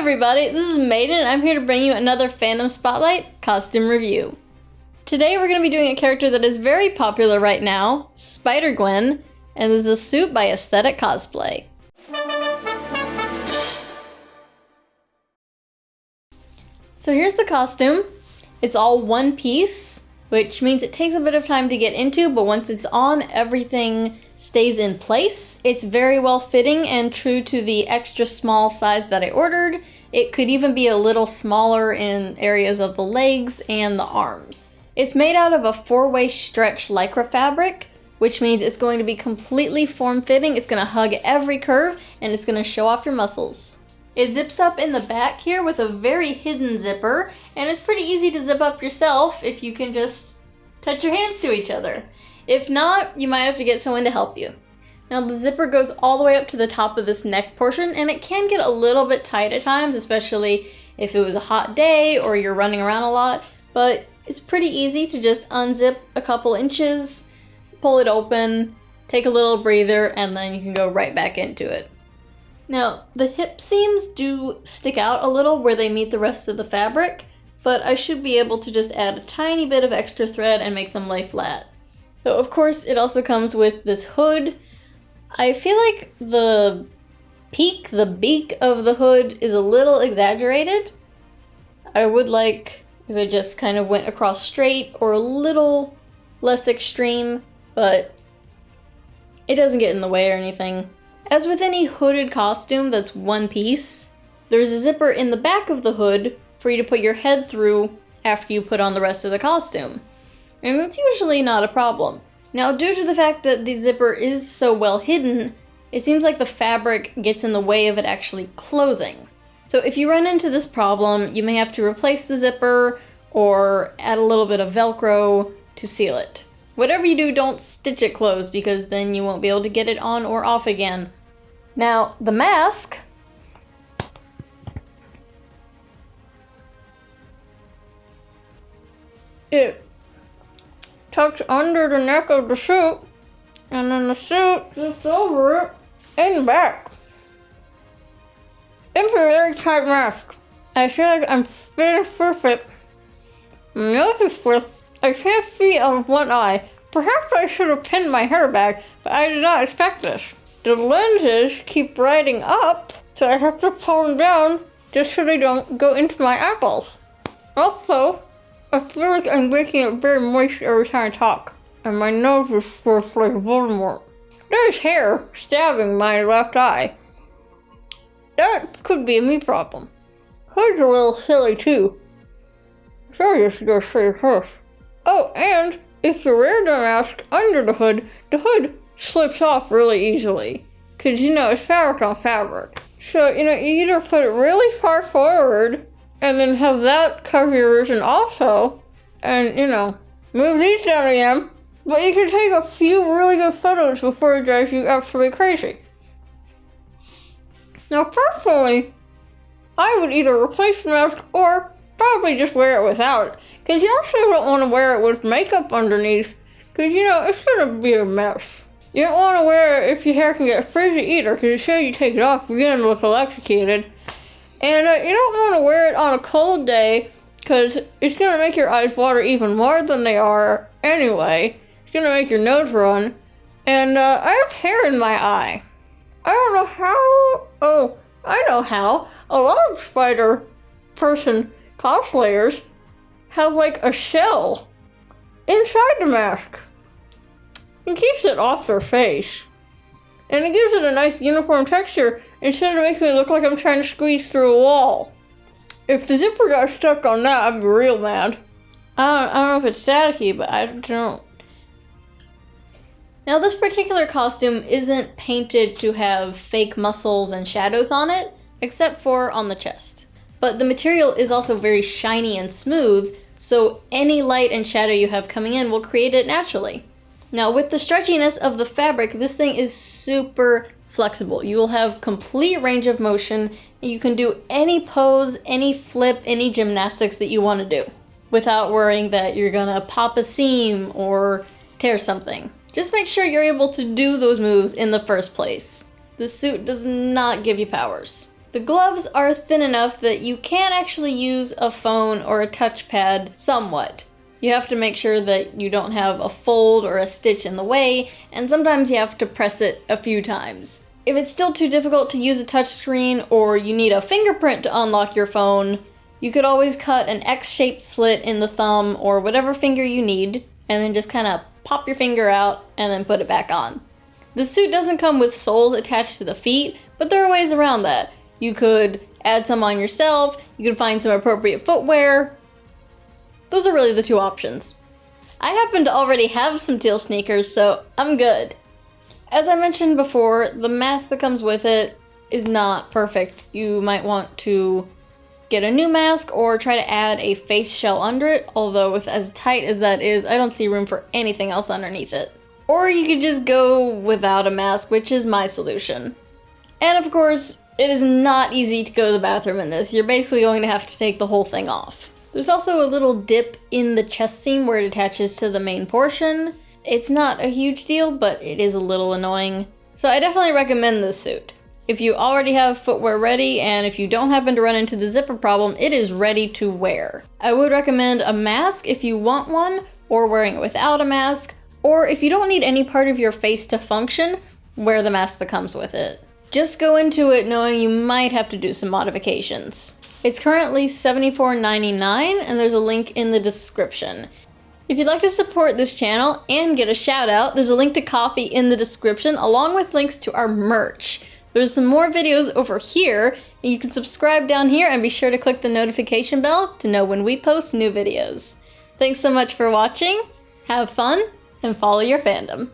everybody, this is Maeden. I'm here to bring you another Fandom Spotlight costume review. Today we're going to be doing a character that is very popular right now, Spider-Gwen, and this is a suit by AestheticCosplay. So here's the costume. It's all one piece, which means it takes a bit of time to get into, but once it's on, everything stays in place. It's very well fitting and true to the extra small size that I ordered. It could even be a little smaller in areas of the legs and the arms. It's made out of a 4-way stretch lycra fabric, which means it's going to be completely form-fitting. It's going to hug every curve and it's going to show off your muscles. It zips up in the back here with a very hidden zipper, and it's pretty easy to zip up yourself if you can just touch your hands to each other. If not, you might have to get someone to help you. Now the zipper goes all the way up to the top of this neck portion, and it can get a little bit tight at times, especially if it was a hot day or you're running around a lot, but it's pretty easy to just unzip a couple inches, pull it open, take a little breather, and then you can go right back into it. Now, the hip seams do stick out a little where they meet the rest of the fabric, but I should be able to just add a tiny bit of extra thread and make them lay flat. So of course, it also comes with this hood. I feel like the beak of the hood is a little exaggerated. I would like if it just kind of went across straight or a little less extreme, but it doesn't get in the way or anything. As with any hooded costume that's one piece, there's a zipper in the back of the hood for you to put your head through after you put on the rest of the costume. And it's usually not a problem. Now, due to the fact that the zipper is so well hidden, it seems like the fabric gets in the way of it actually closing. So if you run into this problem, you may have to replace the zipper or add a little bit of Velcro to seal it. Whatever you do, don't stitch it closed because then you won't be able to get it on or off again. Now, the mask it tucks under the neck of the suit, and then the suit zips over it and back. It's a very tight mask. I feel like I'm fitting perfect. My nose is split. I can't see out of one eye. Perhaps I should have pinned my hair back, but I did not expect this. The lenses keep riding up, so I have to pull them down just so they don't go into my eyeballs. Also, I feel like I'm making it very moist every time I talk, and my nose is scorched like Voldemort. There's hair stabbing my left eye. That could be a me problem. Hood's a little silly too. Sorry to go straight across. Oh, and if you wear the mask under the hood slips off really easily. Cause it's fabric on fabric. So, you either put it really far forward and then have that cover your vision also, and, move these down again. But you can take a few really good photos before it drives you absolutely crazy. Now, personally, I would either replace the mask or probably just wear it without it. Because you also don't want to wear it with makeup underneath. Because, it's going to be a mess. You don't want to wear it if your hair can get frizzy either. Because as soon as you take it off, you're going to look electrocuted. And you don't want to wear it on a cold day. Because it's going to make your eyes water even more than they are anyway. It's going to make your nose run. And I have hair in my eye. I don't know how. Oh, I know how. A lot of Spider-Person cosplayers have like a shell inside the mask. It keeps it off their face. And it gives it a nice uniform texture instead of making it look like I'm trying to squeeze through a wall. If the zipper got stuck on that, I'd be real mad. I don't know if it's staticky, but I don't. Now this particular costume isn't painted to have fake muscles and shadows on it, except for on the chest. But the material is also very shiny and smooth, so any light and shadow you have coming in will create it naturally. Now with the stretchiness of the fabric, this thing is super flexible. You will have complete range of motion, and you can do any pose, any flip, any gymnastics that you want to do, without worrying that you're gonna pop a seam or tear something. Just make sure you're able to do those moves in the first place. The suit does not give you powers. The gloves are thin enough that you can actually use a phone or a touchpad somewhat. You have to make sure that you don't have a fold or a stitch in the way, and sometimes you have to press it a few times. If it's still too difficult to use a touchscreen or you need a fingerprint to unlock your phone, you could always cut an X-shaped slit in the thumb or whatever finger you need, and then just kind of pop your finger out and then put it back on. The suit doesn't come with soles attached to the feet, but there are ways around that. You could add some on yourself, you could find some appropriate footwear. Those are really the two options. I happen to already have some teal sneakers, so I'm good. As I mentioned before, the mask that comes with it is not perfect. You might want to get a new mask or try to add a face shell under it, although with as tight as that is, I don't see room for anything else underneath it. Or you could just go without a mask, which is my solution. And of course, it is not easy to go to the bathroom in this. You're basically going to have to take the whole thing off. There's also a little dip in the chest seam where it attaches to the main portion. It's not a huge deal, but it is a little annoying. So I definitely recommend this suit. If you already have footwear ready, and if you don't happen to run into the zipper problem, it is ready to wear. I would recommend a mask if you want one, or wearing it without a mask, or if you don't need any part of your face to function, wear the mask that comes with it. Just go into it knowing you might have to do some modifications. It's currently $74.99, and there's a link in the description. If you'd like to support this channel and get a shout out, there's a link to Ko-fi in the description, along with links to our merch. There's some more videos over here, and you can subscribe down here and be sure to click the notification bell to know when we post new videos. Thanks so much for watching, have fun, and follow your fandom.